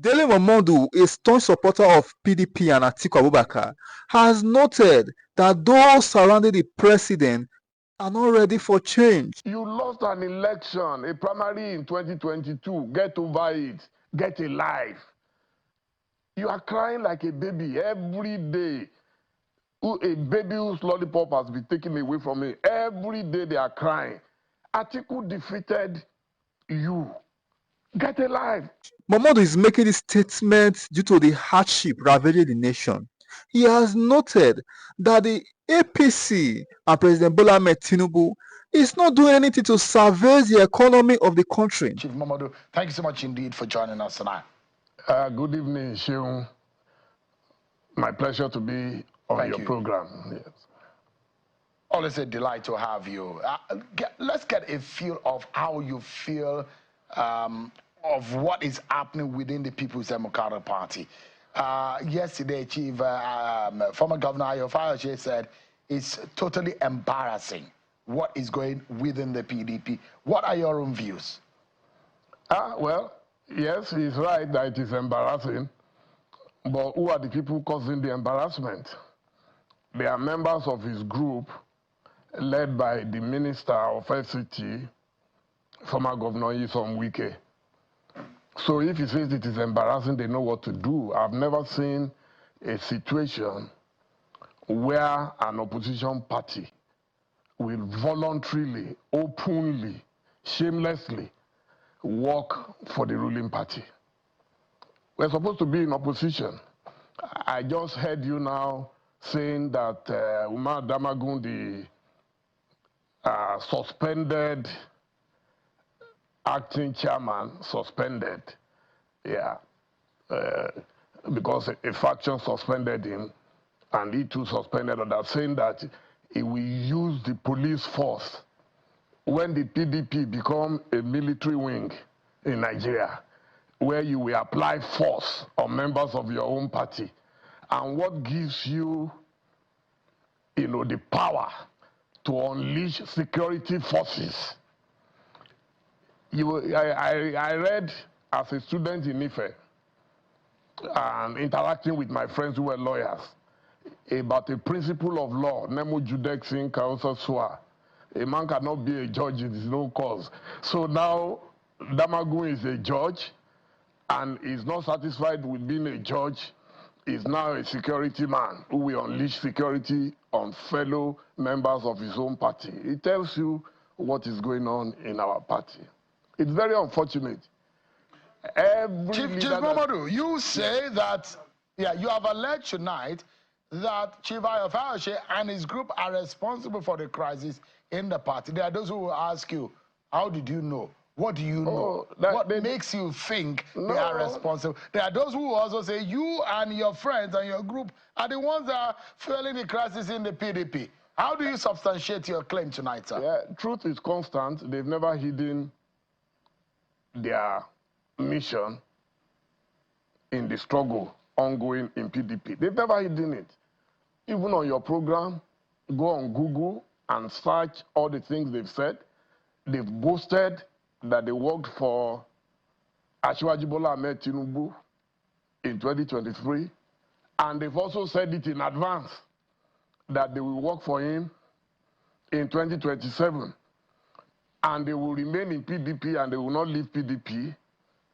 Daily Momodu, a staunch supporter of PDP and Atiku Abubakar, has noted that those surrounding the president are not ready for change. You lost an election, a primary in 2022. Get over it. Get a life. You are crying like a baby every day. A baby whose lollipop has been taken away from me. Every day they are crying. Atiku defeated you. Get a life. Momodu is making this statement due to the hardship ravaging the nation. He has noted that the APC and President Bola Ahmed Tinubu is not doing anything to salvage the economy of the country. Chief Momodu, thank you so much indeed for joining us tonight. Good evening, Sheung. My pleasure to be on your program. Yes. Always a delight to have you. Let's get a feel of how you feel of what is happening within the People's Democratic Party. Yesterday, Chief, former Governor Ayo Fayoche said it's totally embarrassing what is going within the PDP. What are your own views? Well, yes, he's right that it is embarrassing. But who are the people causing the embarrassment? They are members of his group, led by the Minister of FCT, former Governor Wike. So if he says it is embarrassing, they know what to do. I've never seen a situation where an opposition party will voluntarily, openly, shamelessly work for the ruling party. We're supposed to be in opposition. I just heard you now saying that Umar Damagun, the suspended acting chairman, suspended, because a faction suspended him, and he too suspended others, saying that he will use the police force when the PDP become a military wing in Nigeria, where you will apply force on members of your own party. And what gives you, the power to unleash security forces? I read as a student in Ife and interacting with my friends who were lawyers about a principle of law, Nemo Judex in Causa Sua. A man cannot be a judge in his own cause. So now Damagun is a judge and is not satisfied with being a judge, is now a security man who will unleash security on fellow members of his own party. It tells you what is going on in our party. It's very unfortunate. Chief Momodu, you say that, you have alleged tonight that Chief Ayo Fayoche and his group are responsible for the crisis in the party. There are those who will ask you, how did you know? What do you know? What makes you think they are responsible? There are those who also say you and your friends and your group are the ones that are fueling the crisis in the PDP. How do you substantiate your claim tonight, sir? Yeah, truth is constant. They've never hidden their mission in the struggle ongoing in PDP. They've never hidden it. Even on your program, go on Google and search all the things they've said. They've boasted that they worked for Asiwaju Bola Ahmed Tinubu in 2023, and they've also said it in advance that they will work for him in 2027, and they will remain in PDP and they will not leave PDP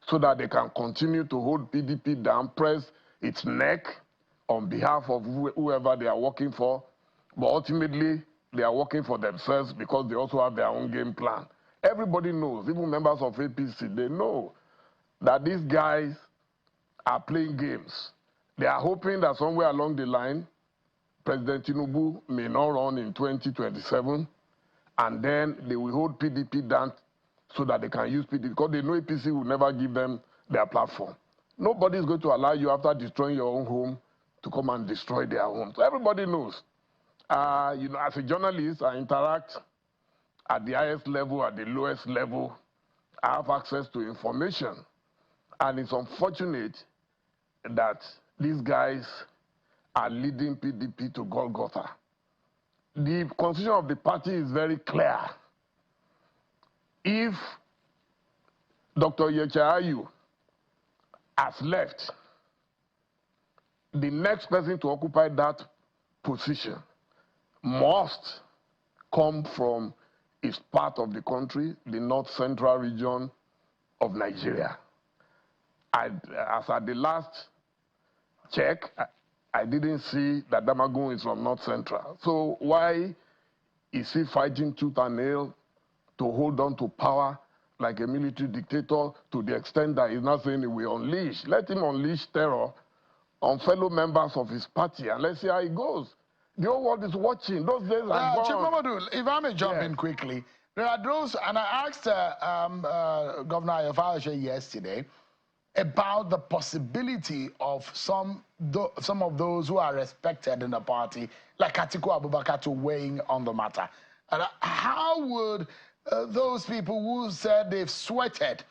so that they can continue to hold PDP down, press its neck on behalf of whoever they are working for. But ultimately, they are working for themselves because they also have their own game plan. Everybody knows, even members of APC, they know that these guys are playing games. They are hoping that somewhere along the line, President Tinubu may not run in 2027, and then they will hold PDP down so that they can use PDP, because they know APC will never give them their platform. Nobody is going to allow you, after destroying your own home, to come and destroy their home. So everybody knows. As a journalist, I interact at the highest level, at the lowest level. I have access to information. And it's unfortunate that these guys are leading PDP to Golgotha. The constitution of the party is very clear. If Dr. Yeche Ayu has left. The next person to occupy that position must come from his part of the country, the north central region of Nigeria. As at the last check, I didn't see that Damagun is from north central. So why is he fighting tooth and nail to hold on to power like a military dictator to the extent that he's not saying he will unleash? Let him unleash terror on fellow members of his party and let's see how it goes. The whole world is watching. Those days are gone. Chief Momodu, if I may jump in quickly, there are those, and I asked Governor Ayofáyọsé yesterday about the possibility of some of those who are respected in the party, like Atiku Abubakar, to weighing on the matter. And how would those people who said they've sweated,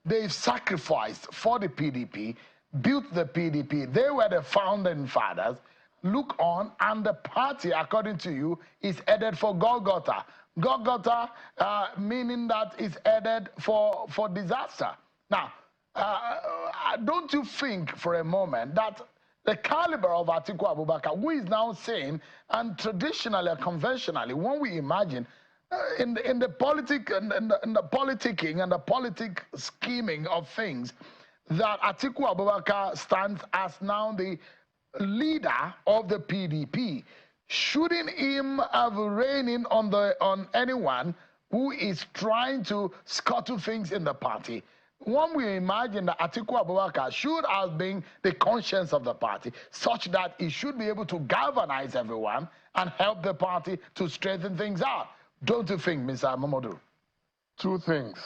they've sacrificed for the PDP, built the PDP, they were the founding fathers, look on, and the party, according to you, is headed for Golgotha. Golgotha meaning that it's headed for disaster. Now, don't you think for a moment that the caliber of Atiku Abubakar, who is now saying, and traditionally or conventionally, when we imagine in the politicking and the politic scheming of things, that Atiku Abubakar stands as now the leader of the PDP, shouldn't him have reigning on anyone who is trying to scuttle things in the party? When we imagine that Atiku Abubakar should have been the conscience of the party, such that he should be able to galvanize everyone and help the party to straighten things out. Don't you think, Mr. Momodu? Two things.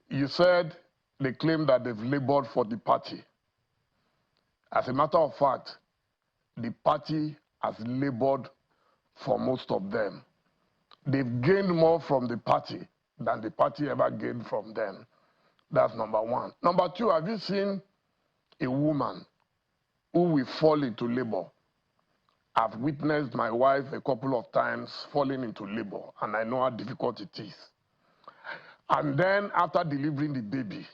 You said they claim that they've labored for the party. As a matter of fact, the party has labored for most of them. They've gained more from the party than the party ever gained from them. That's number one. Number two, have you seen a woman who will fall into labor? I've witnessed my wife a couple of times falling into labor, and I know how difficult it is. And then after delivering the baby,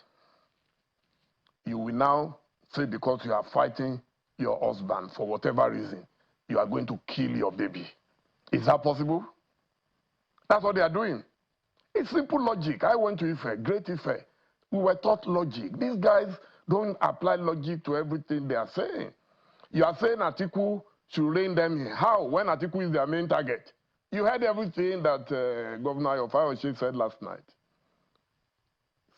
you will now say because you are fighting your husband for whatever reason, you are going to kill your baby. Is that possible? That's what they are doing. It's simple logic. I went to Ife, Great Ife. We were taught logic. These guys don't apply logic to everything they are saying. You are saying Atiku should rein them in. How? When Atiku is their main target. You heard everything that Governor Ayofáyọsé said last night.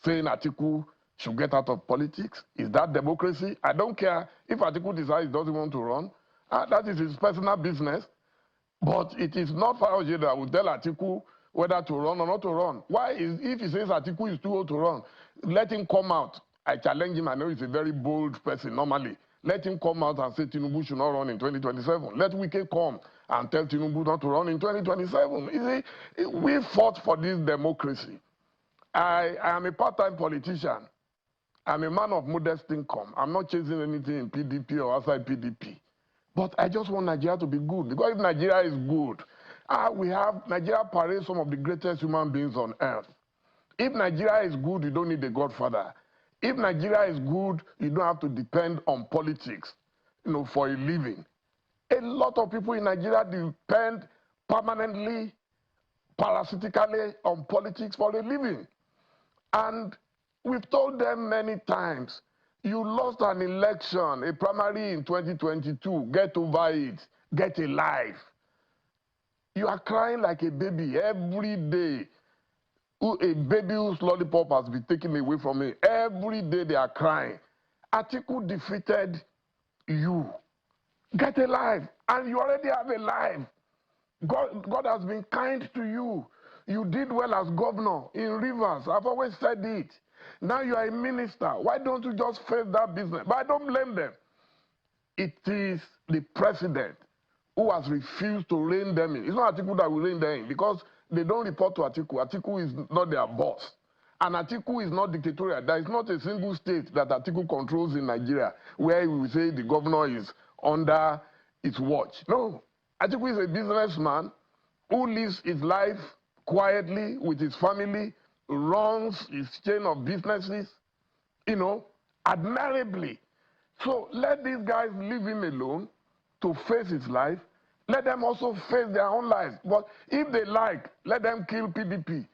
Saying Atiku should get out of politics. Is that democracy? I don't care if Atiku decides he doesn't want to run. That is his personal business. But it is not Fayose that will tell Atiku whether to run or not to run. Why? If he says Atiku is too old to run, let him come out. I challenge him. I know he's a very bold person normally. Let him come out and say Tinubu should not run in 2027. Let Wike come and tell Tinubu not to run in 2027. You see, we fought for this democracy. I am a part-time politician. I'm a man of modest income. I'm not chasing anything in PDP or outside PDP. But I just want Nigeria to be good. Because if Nigeria is good, Nigeria parades some of the greatest human beings on earth. If Nigeria is good, you don't need a godfather. If Nigeria is good, you don't have to depend on politics, for a living. A lot of people in Nigeria depend permanently, parasitically on politics for a living. And we've told them many times, you lost an election, a primary in 2022, get over it, get a life. You are crying like a baby every day. A baby whose lollipop has been taken away from me. Every day they are crying. Atiku defeated you. Get a life. And you already have a life. God has been kind to you. You did well as governor in Rivers. I've always said it. Now you are a minister. Why don't you just face that business? But I don't blame them. It is the president who has refused to rein them in. It's not Atiku that will rein them in because they don't report to Atiku. Atiku is not their boss. And Atiku is not dictatorial. There is not a single state that Atiku controls in Nigeria where we will say the governor is under its watch. No. Atiku is a businessman who lives his life quietly with his family, runs his chain of businesses, admirably. So let these guys leave him alone to face his life. Let them also face their own lives. But if they like, let them kill PDP.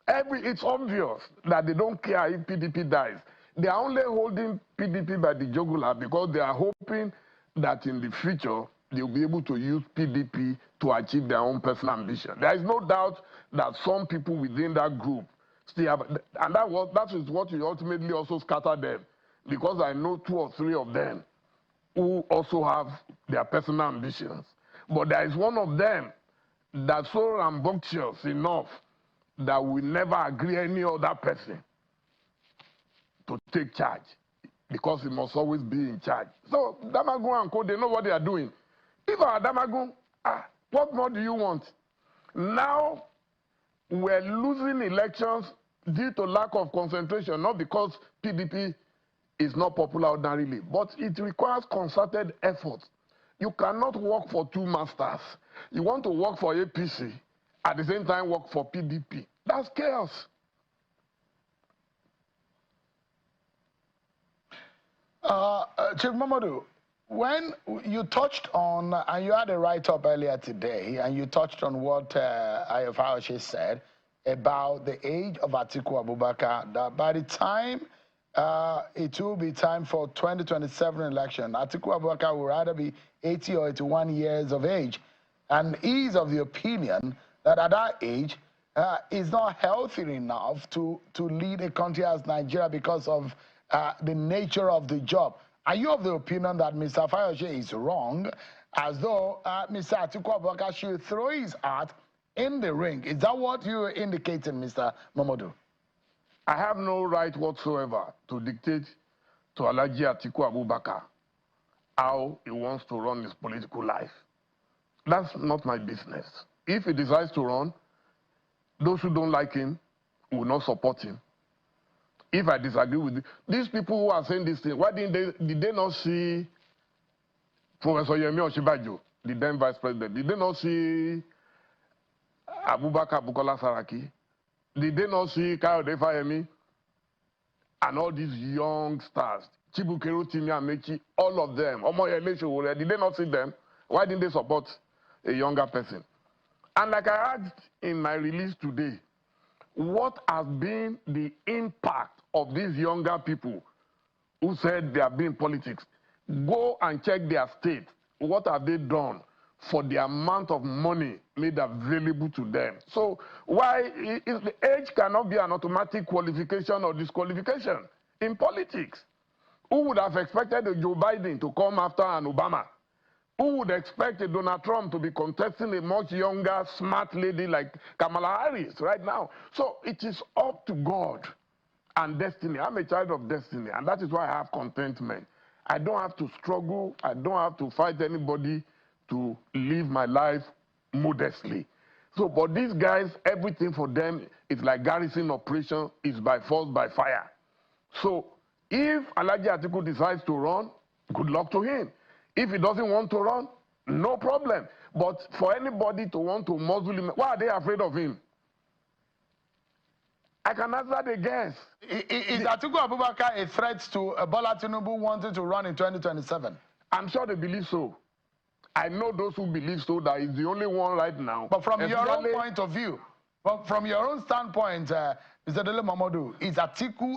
It's obvious that they don't care if PDP dies. They are only holding PDP by the jugular because they are hoping that in the future they'll be able to use PDP to achieve their own personal ambition. There is no doubt that some people within that group still have, and that is what will ultimately also scatter them, because I know 2 or 3 of them who also have their personal ambitions. But there is one of them that's so rambunctious enough that will never agree any other person to take charge, because he must always be in charge. So Damagun and Co, they know what they are doing. If our Damagun, what more do you want? Now we're losing elections due to lack of concentration, not because PDP is not popular ordinarily, but it requires concerted effort. You cannot work for 2 masters. You want to work for APC, at the same time work for PDP. That's chaos. Chief Momodu, when you touched on, and you had a write-up earlier today, and you touched on what Ayofawashe said about the age of Atiku Abubakar, that by the time it will be time for 2027 election, Atiku Abubakar will either be 80 or 81 years of age. And he is of the opinion that at that age, is not healthy enough to lead a country as Nigeria because of the nature of the job. Are you of the opinion that Mr. Fayoshe is wrong, as though Mr. Atiku Abubakar should throw his heart in the ring? Is that what you're indicating, Mr. Momodu? I have no right whatsoever to dictate to Alhaji Atiku Abubakar how he wants to run his political life. That's not my business. If he decides to run, those who don't like him will not support him. If I disagree with it, these people who are saying this thing, why did they not see Professor Yemi Oshibajo, the then vice president? Did they not see Abubakar Bukola Saraki? Did they not see Kayode Fayemi? And all these young stars, Chibukeru Timi Amechi, all of them, Omoyele Sowore, did they not see them? Why didn't they support a younger person? And like I asked in my release today, what has been the impact of these younger people who said they are being politics? Go and check their state. What have they done for the amount of money made available to them? So why is the age cannot be an automatic qualification or disqualification in politics? Who would have expected a Joe Biden to come after an Obama? Who would expect a Donald Trump to be contesting a much younger, smart lady like Kamala Harris right now? So it is up to God and destiny. I'm a child of destiny, and that is why I have contentment. I don't have to struggle. I don't have to fight anybody to live my life modestly. So, but these guys, everything for them is like garrison operation, is by force, by fire. So if Alhaji Atiku decides to run, good luck to him. If he doesn't want to run, no problem. But for anybody to want to muzzle him, why are they afraid of him? I can answer the guess. Is Atiku Abubakar a threat to Bola Tinubu wanting to run in 2027? I'm sure they believe so. I know those who believe so, that he's the only one right now. But from your own point of view, from your own standpoint, Mr. Dele Momodu, is Atiku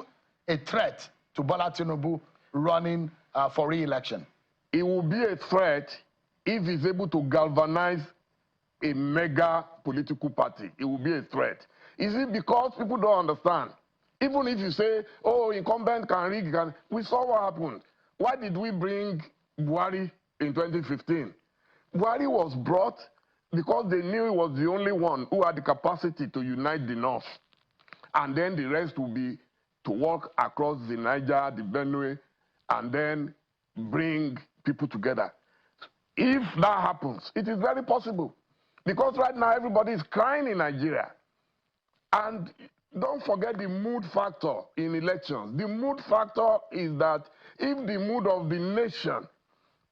a threat to Bola Tinubu running for re-election? It will be a threat if he's able to galvanize a mega political party. It will be a threat. Is it because people don't understand? Even if you say, oh, incumbent can rig, we saw what happened. Why did we bring Buhari in 2015? Buhari was brought because they knew he was the only one who had the capacity to unite the North. And then the rest will be to walk across the Niger, the Benue, and then bring people together. If that happens, it is very possible. Because right now everybody is crying in Nigeria. And don't forget the mood factor in elections. The mood factor is that if the mood of the nation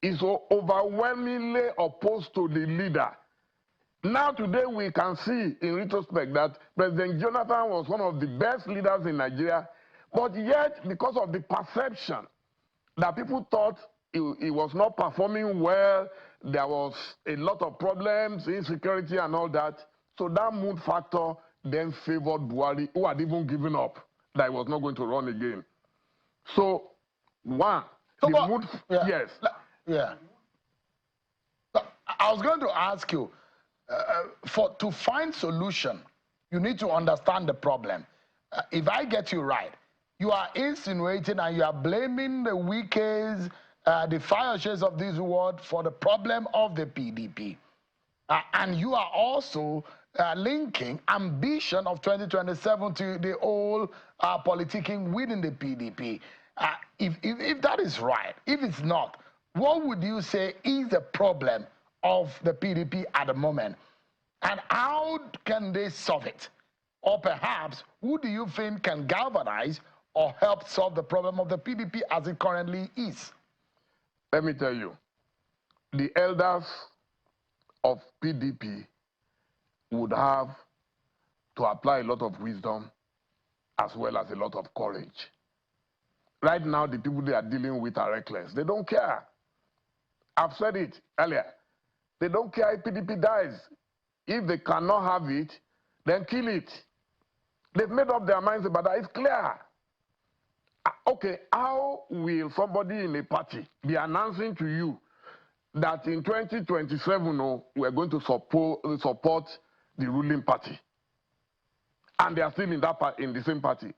is overwhelmingly opposed to the leader, now today we can see in retrospect that President Jonathan was one of the best leaders in Nigeria, But yet, because of the perception that people thought he was not performing well, there was a lot of problems, insecurity and all that. So that mood factor then favored Buhari, who had even given up that he was not going to run again. So, one, so the mood, yeah, yes. Yeah. I was going to ask you, to find solution, you need to understand the problem. If I get you right, you are insinuating and you are blaming the Wikes, the Fayoshes of this world for the problem of the PDP. And you are also linking ambition of 2027 to the whole politicking within the PDP. If that is right, if it's not, what would you say is the problem of the PDP at the moment? And how can they solve it? Or perhaps, who do you think can galvanize or help solve the problem of the PDP as it currently is? Let me tell you, the elders of PDP would have to apply a lot of wisdom as well as a lot of courage. Right now, the people they are dealing with are reckless. They don't care. I've said it earlier. They don't care if PDP dies. If they cannot have it, then kill it. They've made up their minds about that. It's clear. Okay, how will somebody in a party be announcing to you that in 2027 we're going to support the ruling party, and they are still in the same party?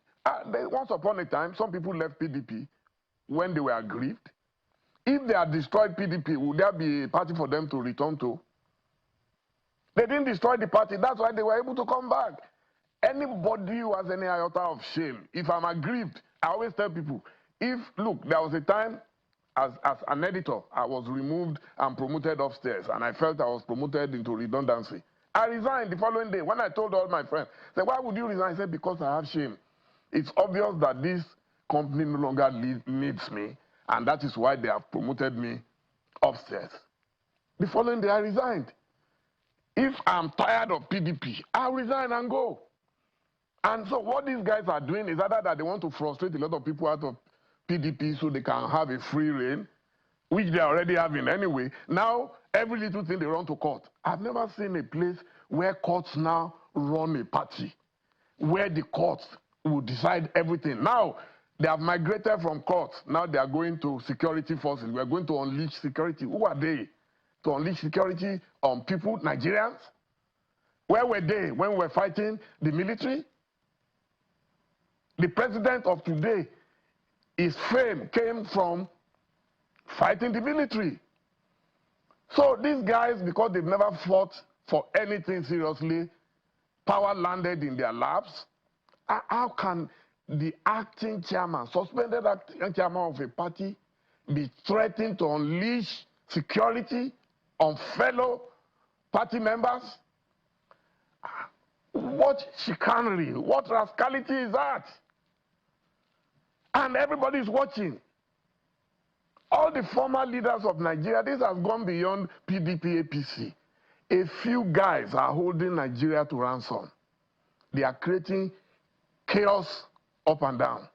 Once upon a time, some people left PDP when they were aggrieved. If they had destroyed PDP, would there be a party for them to return to? They didn't destroy the party. That's why they were able to come back. Anybody who has any iota of shame, if I'm aggrieved, I always tell people, look, there was a time as an editor, I was removed and promoted upstairs, and I felt I was promoted into redundancy. I resigned the following day. When I told all my friends, they said, why would you resign? I said, because I have shame. It's obvious that this company no longer needs me, and that is why they have promoted me upstairs. The following day, I resigned. If I'm tired of PDP, I'll resign and go. And so what these guys are doing is either that they want to frustrate a lot of people out of PDP so they can have a free reign, which they are already having anyway. Now, every little thing they run to court. I've never seen a place where courts now run a party, where the courts will decide everything. Now, they have migrated from courts. Now they are going to security forces. We are going to unleash security. Who are they? To unleash security on people, Nigerians? Where were they when we were fighting the military? The president of today, his fame came from fighting the military. So these guys, because they've never fought for anything seriously, power landed in their laps. How can the acting chairman, suspended acting chairman of a party, be threatened to unleash security on fellow party members? What chicanery, what rascality is that? And everybody is watching. All the former leaders of Nigeria, this has gone beyond PDP, APC. A few guys are holding Nigeria to ransom. They are creating chaos up and down.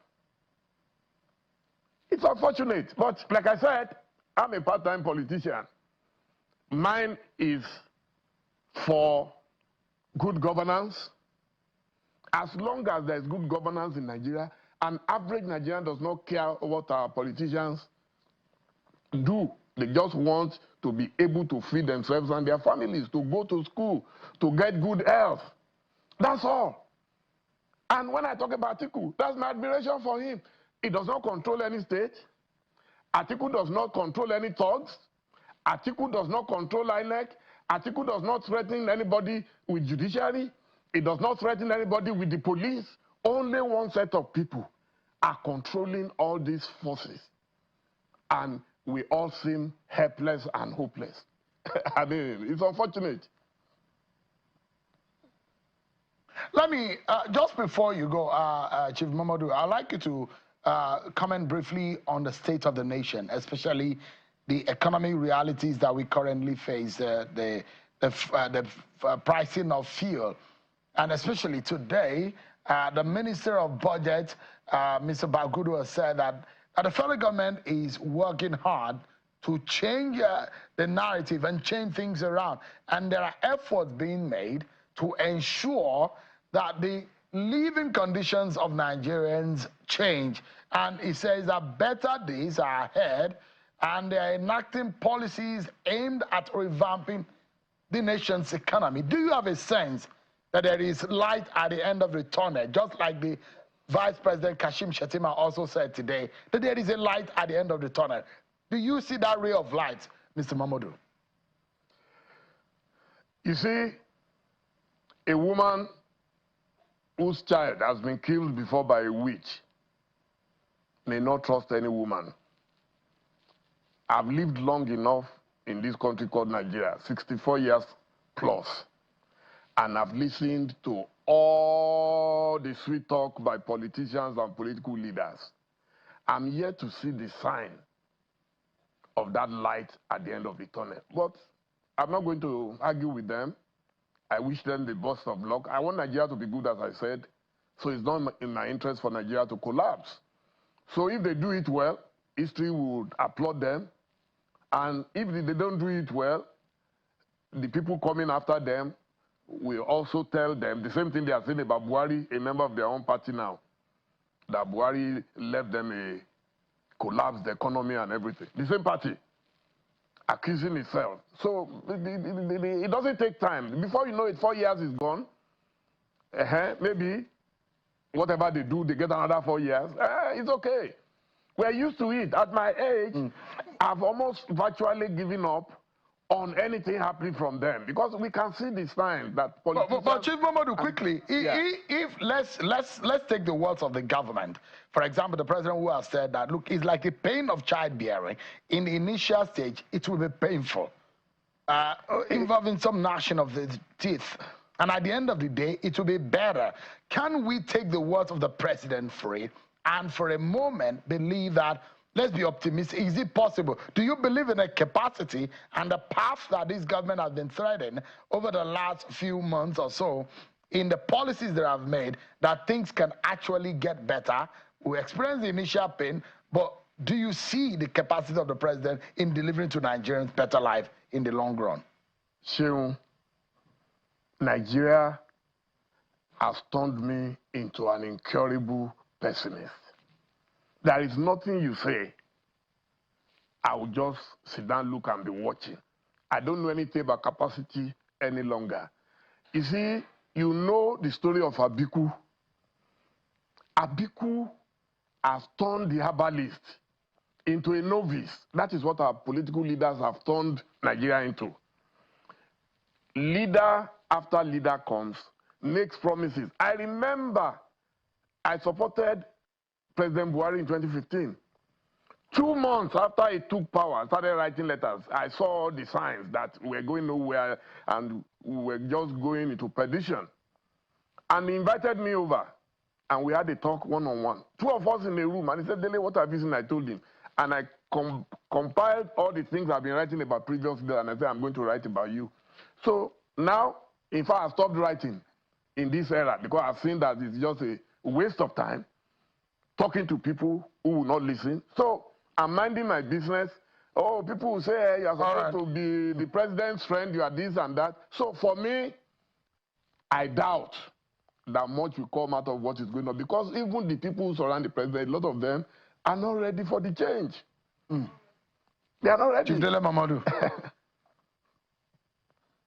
It's unfortunate, but like I said, I'm a part-time politician. Mine is for good governance. As long as there's good governance in Nigeria, an average Nigerian does not care what our politicians do. They just want to be able to feed themselves and their families, to go to school, to get good health. That's all. And when I talk about Atiku, that's my admiration for him. He does not control any state. Atiku does not control any thugs. Atiku does not control INEC. Atiku does not threaten anybody with judiciary. He does not threaten anybody with the police. Only one set of people are controlling all these forces. And we all seem helpless and hopeless. I mean, it's unfortunate. Let me, just before you go, Chief Momodu, I'd like you to comment briefly on the state of the nation, especially the economic realities that we currently face, the pricing of fuel. And especially today, the Minister of Budget, Mr. Bagudu, has said that the federal government is working hard to change the narrative and change things around. And there are efforts being made to ensure that the living conditions of Nigerians change. And he says that better days are ahead, and they are enacting policies aimed at revamping the nation's economy. Do you have a sense that there is light at the end of the tunnel, just like the Vice President Kashim Shettima also said today, that there is a light at the end of the tunnel? Do you see that ray of light, Mr. Momodu? You see, a woman whose child has been killed before by a witch may not trust any woman. I've lived long enough in this country called Nigeria, 64 years plus, and I've listened to all the sweet talk by politicians and political leaders. I'm yet to see the sign of that light at the end of the tunnel. But I'm not going to argue with them. I wish them the best of luck. I want Nigeria to be good, as I said, so it's not in my interest for Nigeria to collapse. So if they do it well, history would applaud them. And if they don't do it well, the people coming after them will also tell them the same thing they are saying about Buhari, a member of their own party now, that Buhari left them collapsed the economy and everything. The same party accusing itself. So it doesn't take time. Before you know it, 4 years is gone. Maybe whatever they do, they get another 4 years. It's okay. We're used to it. At my age, I've almost virtually given up on anything happening from them, because we can see the signs that politicians... But Chief Momodu, quickly, if let's take the words of the government. For example, the president who has said that, look, it's like the pain of childbearing. In the initial stage, it will be painful, involving some gnashing of the teeth. And at the end of the day, it will be better. Can we take the words of the president for it and for a moment believe that, let's be optimistic, is it possible? Do you believe in a capacity and the path that this government has been threading over the last few months or so, in the policies that have made, that things can actually get better? We experience the initial pain, but do you see the capacity of the president in delivering to Nigerians better life in the long run? Sheung, Nigeria has turned me into an incurable pessimist. There is nothing you say, I will just sit down, look, and be watching. I don't know anything about capacity any longer. You see, you know the story of Atiku. Atiku has turned the herbalist into a novice. That is what our political leaders have turned Nigeria into. Leader after leader comes, makes promises. I remember I supported President Buhari in 2015. 2 months after he took power, I started writing letters. I saw the signs that we're going nowhere and we were just going into perdition. And he invited me over, and we had a talk one-on-one. 2 of us in a room, and he said, Dele, what have you seen? I told him. And I compiled all the things I've been writing about previously, and I said, I'm going to write about you. So now, in fact, I stopped writing in this era because I've seen that it's just a waste of time talking to people who will not listen. So I'm minding my business. Oh, people will say, hey, you're supposed to be the president's friend, you are this and that. So for me, I doubt that much will come out of what is going on, because even the people who surround the president, a lot of them are not ready for the change. They are not ready. Chief Dele Momodu.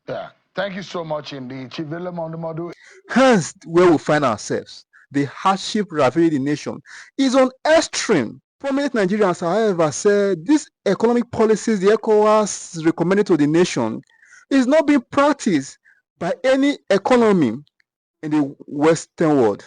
Yeah. Thank you so much indeed, Chief Dele Momodu. Hence, where we find ourselves, the hardship ravaging the nation is on extreme. Prominent Nigerians, however, said these economic policies the ECOWAS recommended to the nation is not being practiced by any economy in the Western world.